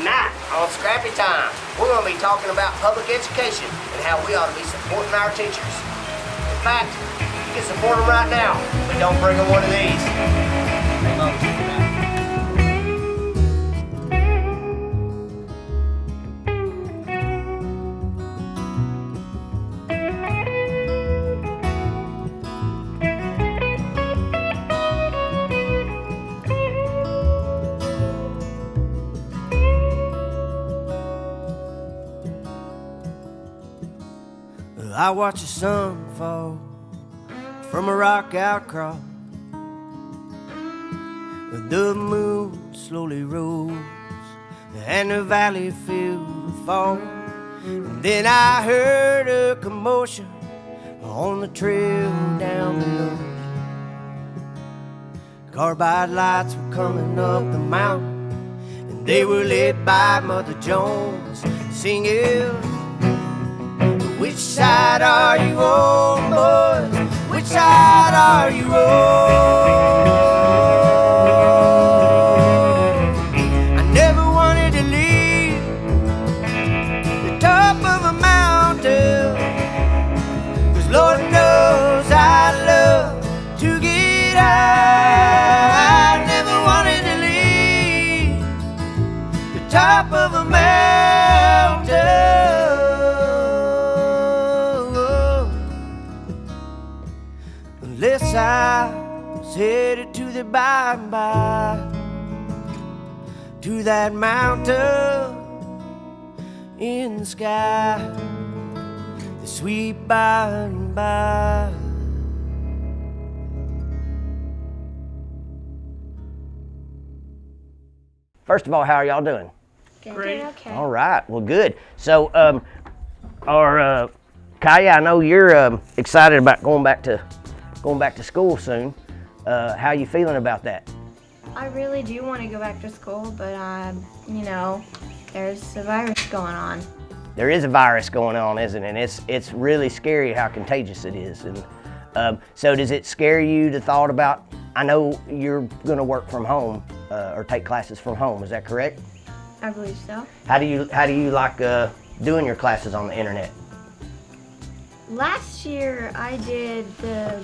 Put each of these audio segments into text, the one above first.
Tonight on Scrappy Time, we're going to be talking about public education and how we ought to be supporting our teachers. In fact, you can support them right now, but don't bring them one of these. I watch the sun fall from a rock outcrop. The moon slowly rose and the valley filled with fog. And then I heard a commotion on the trail down below. Carbide lights were coming up the mountain, and they were led by Mother Jones singing, "Which side are you on, boys? Which side are you on?" I never wanted to leave the top of a mountain, 'cause Lord knows I love to get high. I never wanted to leave the top of a mountain unless I was headed to the by and by, to that mountain in the sky, the sweet by and by. First of all, how are y'all doing? Great. Okay. All right, well, good. So, Kaya, I know you're excited about going back to school soon. How you feeling about that? I really do want to go back to school, but there's a virus going on. There is a virus going on, isn't it? And it's really scary how contagious it is. And so, does it scare you the thought about? I know you're going to work from home or take classes from home. Is that correct? I believe so. How do you like doing your classes on the internet? Last year, I did the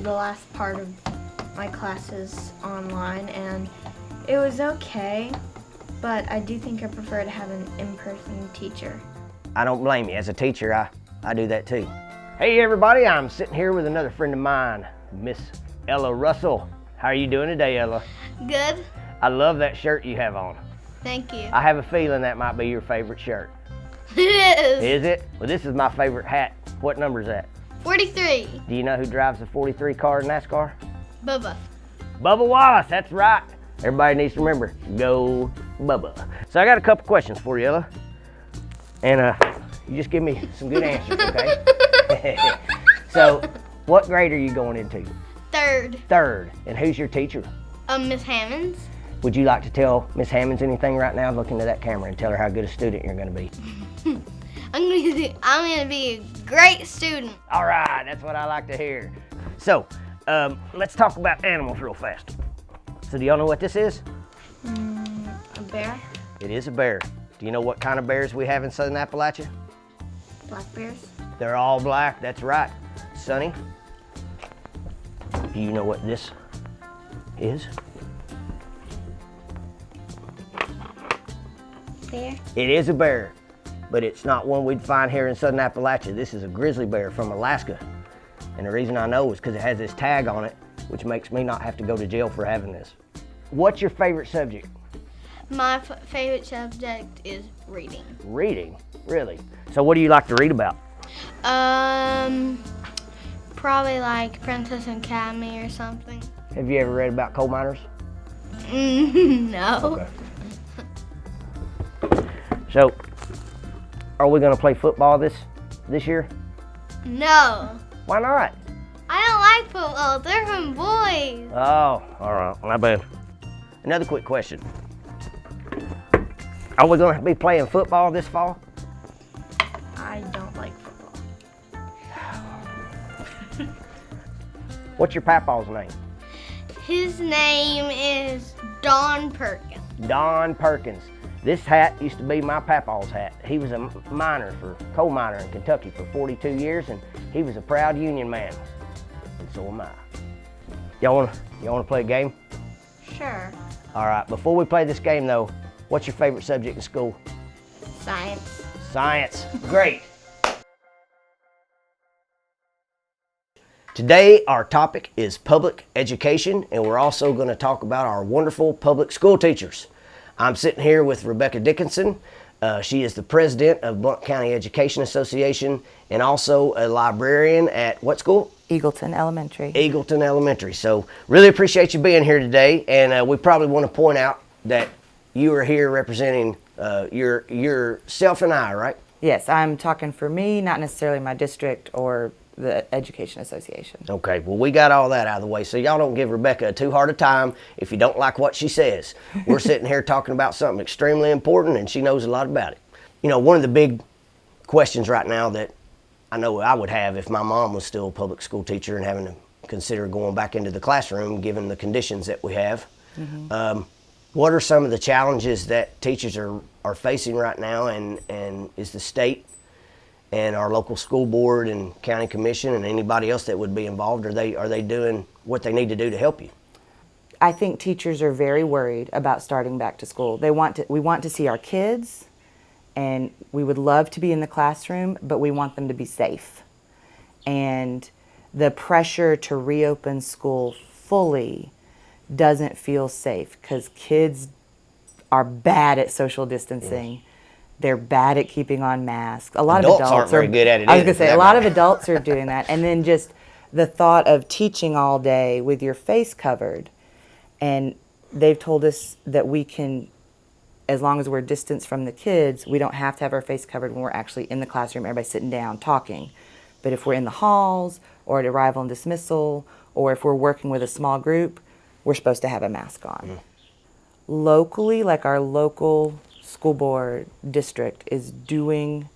last part of my classes online, and it was okay, but I do think I prefer to have an in-person teacher. I don't blame you. As a teacher, I do that too. Hey everybody, I'm sitting here with another friend of mine, Miss Ella Russell. How are you doing today, Ella? Good. I love that shirt you have on. Thank you. I have a feeling that might be your favorite shirt. It is. Is it? Well, this is my favorite hat. What number is that? 43. Do you know who drives the 43 car in NASCAR? Bubba. Bubba Wallace, that's right. Everybody needs to remember, go Bubba. So I got a couple questions for you, Ella. And you just give me some good answers, okay? So, what grade are you going into? Third. Third. And who's your teacher? Miss Hammonds. Would you like to tell Miss Hammonds anything right now? Look into that camera and tell her how good a student you're gonna be. I'm gonna be a great student. All right, that's what I like to hear. So, let's talk about animals real fast. So do y'all know what this is? A bear. It is a bear. Do you know what kind of bears we have in Southern Appalachia? Black bears. They're all black, that's right. Sonny, do you know what this is? Bear. It is a bear, but it's not one we'd find here in Southern Appalachia. This is a grizzly bear from Alaska. And the reason I know is because it has this tag on it, which makes me not have to go to jail for having this. What's your favorite subject? My favorite subject is reading. Reading? Really? So what do you like to read about? Probably like Princess and Academy or something. Have you ever read about coal miners? No. Okay. So, are we gonna play football this year? No. Why not? I don't like football. They're from boys. Oh, all right, my bad. Another quick question. Are we gonna be playing football this fall? I don't like football. What's your papaw's name? His name is Don Perkins. Don Perkins. This hat used to be my papaw's hat. He was a coal miner in Kentucky for 42 years, and he was a proud Union man, and so am I. Y'all wanna play a game? Sure. All right, before we play this game though, what's your favorite subject in school? Science. Science, great. Today, our topic is public education, and we're also going to talk about our wonderful public school teachers. I'm sitting here with Rebecca Dickenson. She is the president of Blount County Education Association and also a librarian at what school? Eagleton Elementary. Eagleton Elementary. So really appreciate you being here today, and we probably want to point out that you are here representing yourself and I, right? Yes, I'm talking for me, not necessarily my district or the Education Association. Okay, well, we got all that out of the way, so y'all don't give Rebecca too hard a time if you don't like what she says. We're sitting here talking about something extremely important, and she knows a lot about it. You know, one of the big questions right now that I know I would have if my mom was still a public school teacher and having to consider going back into the classroom given the conditions that we have. What are some of the challenges that teachers are facing right now, and is the state and our local school board and county commission and anybody else that would be involved, are they doing what they need to do to help you? I think teachers are very worried about starting back to school. We want to see our kids, and we would love to be in the classroom, but we want them to be safe. And the pressure to reopen school fully doesn't feel safe because kids are bad at social distancing. They're bad at keeping on masks. A lot of adults aren't very good at it. I was going to say, a lot of adults are doing that. And then just the thought of teaching all day with your face covered. And they've told us that we can, as long as we're distanced from the kids, we don't have to have our face covered when we're actually in the classroom, everybody sitting down talking. But if we're in the halls or at arrival and dismissal, or if we're working with a small group, we're supposed to have a mask on. Locally, like our local school board district is doing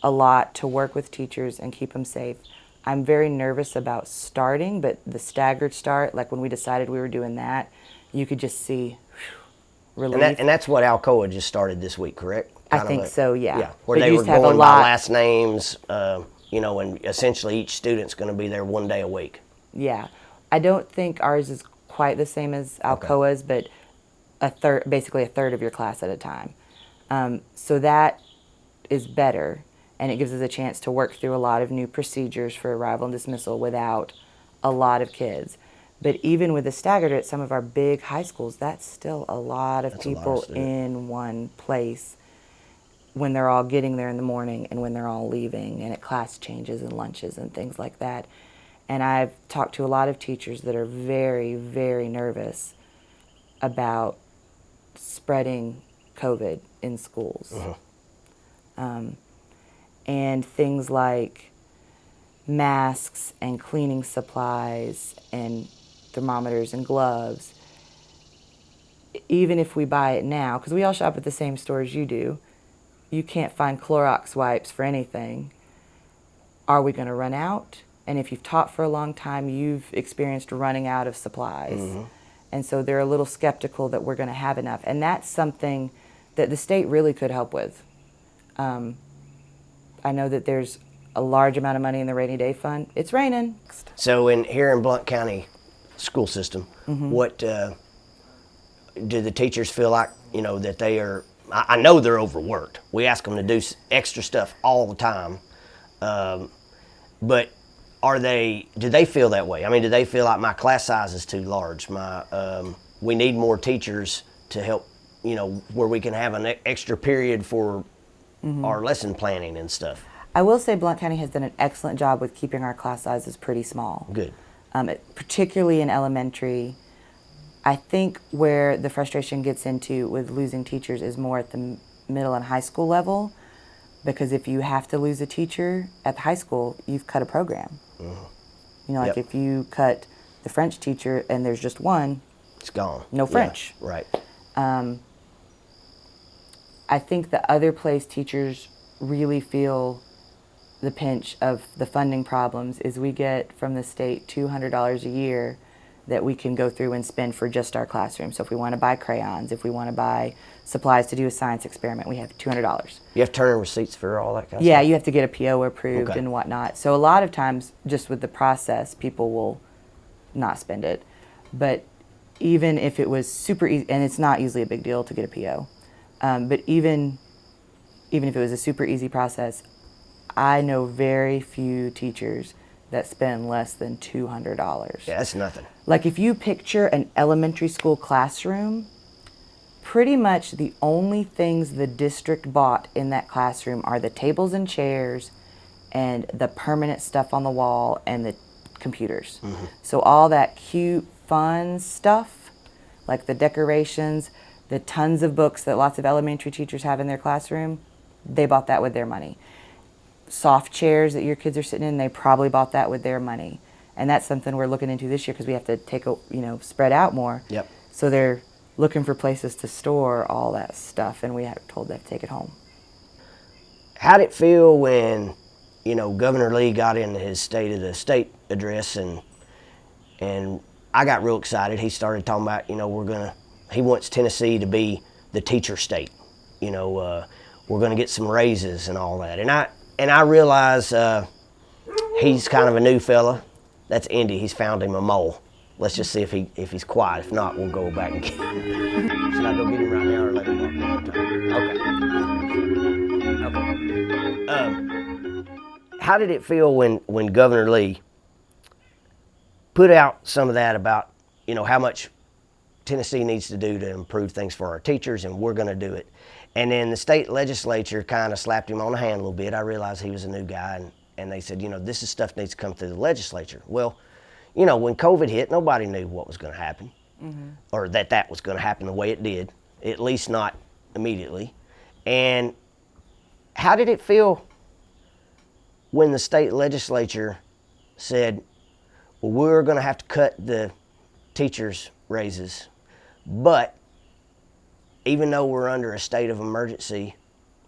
a lot to work with teachers and keep them safe. I'm very nervous about starting, but the staggered start, like when we decided we were doing that, you could just see relief. And that's what Alcoa just started this week, correct? I think so, yeah. Yeah, where they were going by last names, you know, and essentially each student's going to be there one day a week. Yeah. I don't think ours is quite the same as Alcoa's, but basically a third of your class at a time. So that is better, and it gives us a chance to work through a lot of new procedures for arrival and dismissal without a lot of kids. But even with the staggered at some of our big high schools, that's still a lot of people in one place when they're all getting there in the morning and when they're all leaving, and at class changes and lunches and things like that. And I've talked to a lot of teachers that are very, very nervous about spreading COVID in schools. And things like masks and cleaning supplies and thermometers and gloves. Even if we buy it now, because we all shop at the same store as you do, you can't find Clorox wipes for anything. Are we going to run out? And if you've taught for a long time, you've experienced running out of supplies. And so they're a little skeptical that we're going to have enough. And that's something that the state really could help with. I know that there's a large amount of money in the rainy day fund. It's raining. So here in Blount County school system, what do the teachers feel like, you know, that they are, I know they're overworked. We ask them to do extra stuff all the time. But do they feel that way? I mean, do they feel like my class size is too large? We need more teachers to help, you know, where we can have an extra period for our lesson planning and stuff. I will say Blount County has done an excellent job with keeping our class sizes pretty small. Good. Particularly in elementary. I think where the frustration gets into with losing teachers is more at the middle and high school level, because if you have to lose a teacher at the high school, you've cut a program. You know, like if you cut the French teacher and there's just one, it's gone. No French. Yeah, right. I think the other place teachers really feel the pinch of the funding problems is we get from the state $200 a year that we can go through and spend for just our classroom. So if we want to buy crayons, if we want to buy supplies to do a science experiment, we have $200. You have to turn in receipts for all that kind of Yeah, stuff? you have to get a PO approved and whatnot. So a lot of times, just with the process, people will not spend it. But even if it was super easy, and it's not usually a big deal to get a PO, but even if it was a super easy process, I know very few teachers that spend less than $200. Yeah, that's nothing. Like if you picture an elementary school classroom, pretty much the only things the district bought in that classroom are the tables and chairs and the permanent stuff on the wall and the computers. So all that cute, fun stuff, like the decorations, the tons of books that lots of elementary teachers have in their classroom, they bought that with their money. Soft chairs that your kids are sitting in, they probably bought that with their money. And that's something we're looking into this year because we have to take a, spread out more. Yep. So they're looking for places to store all that stuff, and we have told them to take it home. How'd it feel when, Governor Lee got into his State of the State address and I got real excited. He started talking about, he wants Tennessee to be the teacher state. We're gonna get some raises and all that. And I realize he's kind of a new fella. That's Indy. He's found him a mole. Let's just see if he's quiet. If not, we'll go back and get him. Should I go get him right now or let him walk one more time? Okay. How did it feel when Governor Lee put out some of that about, how much Tennessee needs to do to improve things for our teachers, and we're going to do it. And then the state legislature kind of slapped him on the hand a little bit. I realized he was a new guy, and they said, this is stuff needs to come through the legislature. Well, when COVID hit, nobody knew what was going to happen, or that was going to happen the way it did, at least not immediately. And how did it feel when the state legislature said, well, we're going to have to cut the teachers' raises, but even though we're under a state of emergency,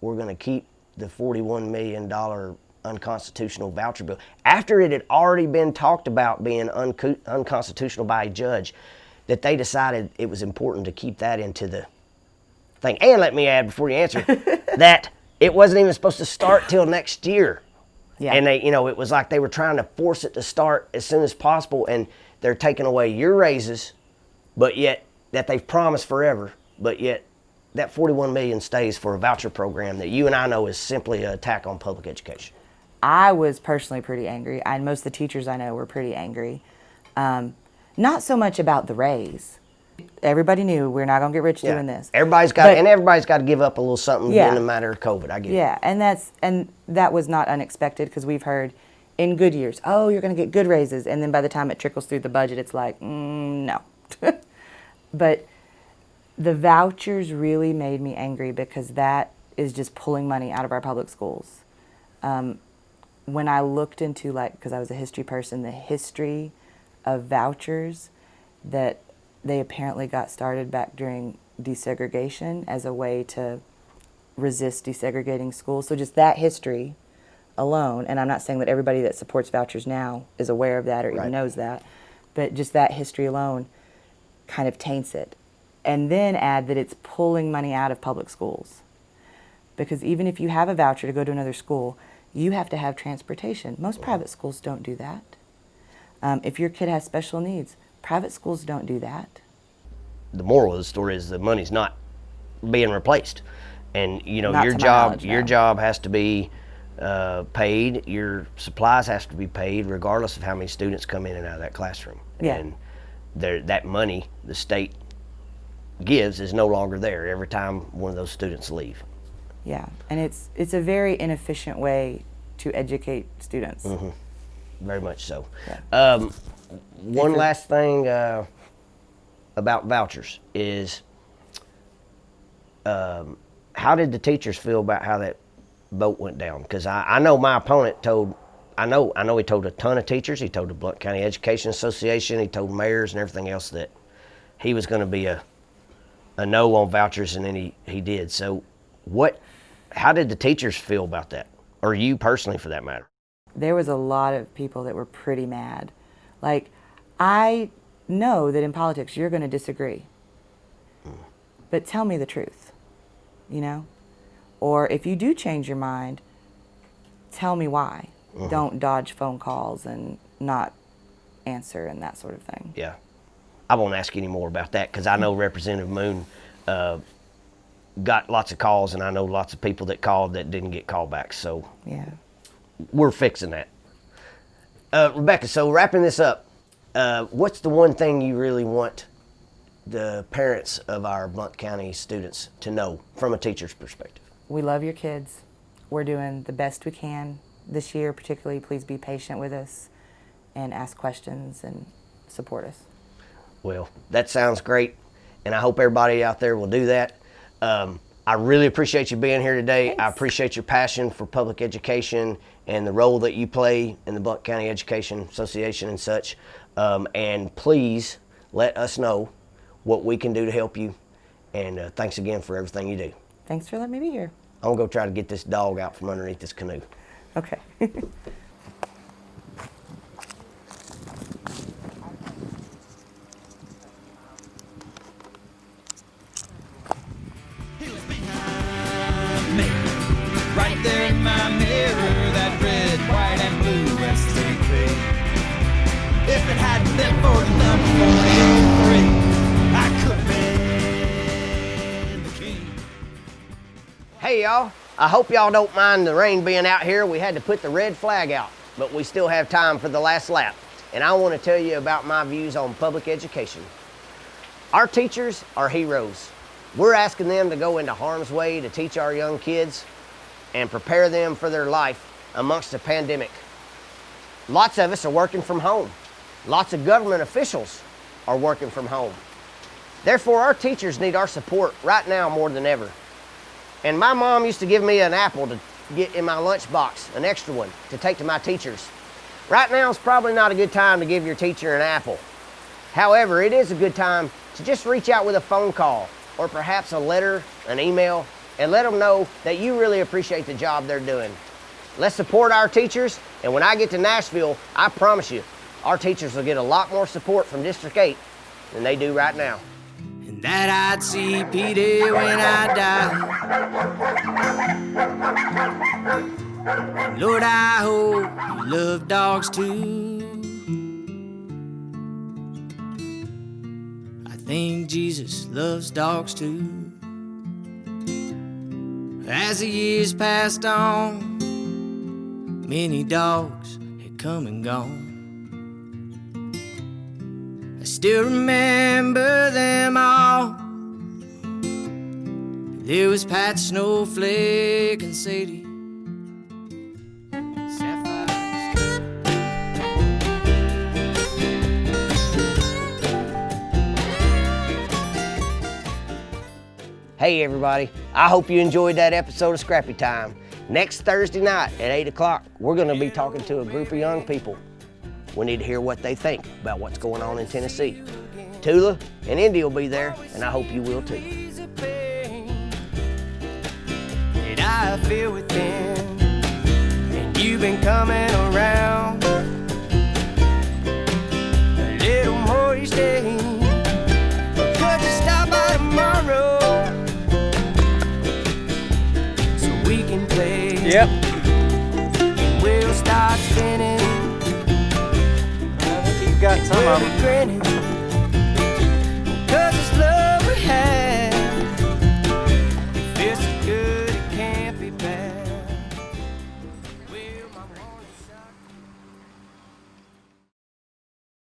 we're going to keep the $41 million unconstitutional voucher bill, after it had already been talked about being unconstitutional by a judge, that they decided it was important to keep that into the thing. And let me add, before you answer, that it wasn't even supposed to start till next year. Yeah. And they, it was like they were trying to force it to start as soon as possible, and they're taking away your raises, but yet that they've promised forever, but yet that $41 million stays for a voucher program that you and I know is simply an attack on public education. I was personally pretty angry, and most of the teachers I know were pretty angry. Not so much about the raise. Everybody knew we're not going to get rich doing this. Everybody's got to give up a little something in the matter of COVID. I get it. Yeah, and that was not unexpected, because we've heard in good years, oh, you're going to get good raises, and then by the time it trickles through the budget, it's like, no. But the vouchers really made me angry, because that is just pulling money out of our public schools. When I looked into, because I was a history person, the history of vouchers, that they apparently got started back during desegregation as a way to resist desegregating schools. So just that history alone, and I'm not saying that everybody that supports vouchers now is aware of that or even knows that, but just that history alone kind of taints it. And then add that it's pulling money out of public schools. Because even if you have a voucher to go to another school, you have to have transportation. Most private schools don't do that. If your kid has special needs, private schools don't do that. The moral of the story is the money's not being replaced. And Not your to my job knowledge, your no. job has to be paid, your supplies has to be paid regardless of how many students come in and out of that classroom. Yeah. And that money the state gives is no longer there every time one of those students leave. Yeah, and it's a very inefficient way to educate students. Mm-hmm. Very much so. Yeah. One last thing about vouchers is, how did the teachers feel about how that vote went down? Because I know my opponent told, I know he told a ton of teachers. He told the Blount County Education Association. He told mayors and everything else that he was going to be a no on vouchers, and then he did. So how did the teachers feel about that? Or you personally, for that matter? There was a lot of people that were pretty mad. Like, I know that in politics you're going to disagree. But tell me the truth, you know? Or if you do change your mind, tell me why. Don't dodge phone calls and not answer and that sort of thing. Yeah. I won't ask you any more about that because I know Representative Moon got lots of calls, and I know lots of people that called that didn't get callbacks. So Yeah. we're fixing that. Rebecca, so wrapping this up, what's the one thing you really want the parents of our Blount County students to know from a teacher's perspective? We love your kids. We're doing the best we can this year, particularly. Please be patient with us and ask questions and support us. Well, that sounds great, and I hope everybody out there will do that. I really appreciate you being here today. Thanks. I appreciate your passion for public education and the role that you play in the Blount County Education Association and such. And please let us know what we can do to help you. And thanks again for everything you do. Thanks for letting me be here. I'm gonna go try to get this dog out from underneath this canoe. Okay. Right there in my mirror, that red, white, and blue STP. If it hadn't been for the number 483, I could have been the king. Hey y'all, I hope y'all don't mind the rain being out here. We had to put the red flag out, but we still have time for the last lap. And I want to tell you about my views on public education. Our teachers are heroes. We're asking them to go into harm's way to teach our young kids and prepare them for their life amongst a pandemic. Lots of us are working from home. Lots of government officials are working from home. Therefore, our teachers need our support right now more than ever. And my mom used to give me an apple to get in my lunchbox, an extra one, to take to my teachers. Right now is probably not a good time to give your teacher an apple. However, it is a good time to just reach out with a phone call or perhaps a letter, an email, and let them know that you really appreciate the job they're doing. Let's support our teachers, and when I get to Nashville, I promise you, our teachers will get a lot more support from District 8 than they do right now. And that I'd see Petey when I die. Lord, I hope you love dogs too. I think Jesus loves dogs too. As the years passed on, many dogs had come and gone. I still remember them all. There was Pat, Snowflake, and Sadie. Hey everybody, I hope you enjoyed that episode of Scrappy Time. Next Thursday night at 8 o'clock, we're gonna be talking to a group of young people. We need to hear what they think about what's going on in Tennessee. Tula and Indy will be there, and I hope you will too. That I feel within, and you've been coming around a little more each day. Could you stop by tomorrow so we can play? Yep. We'll start spinning. Got some of them. We'll be grinning.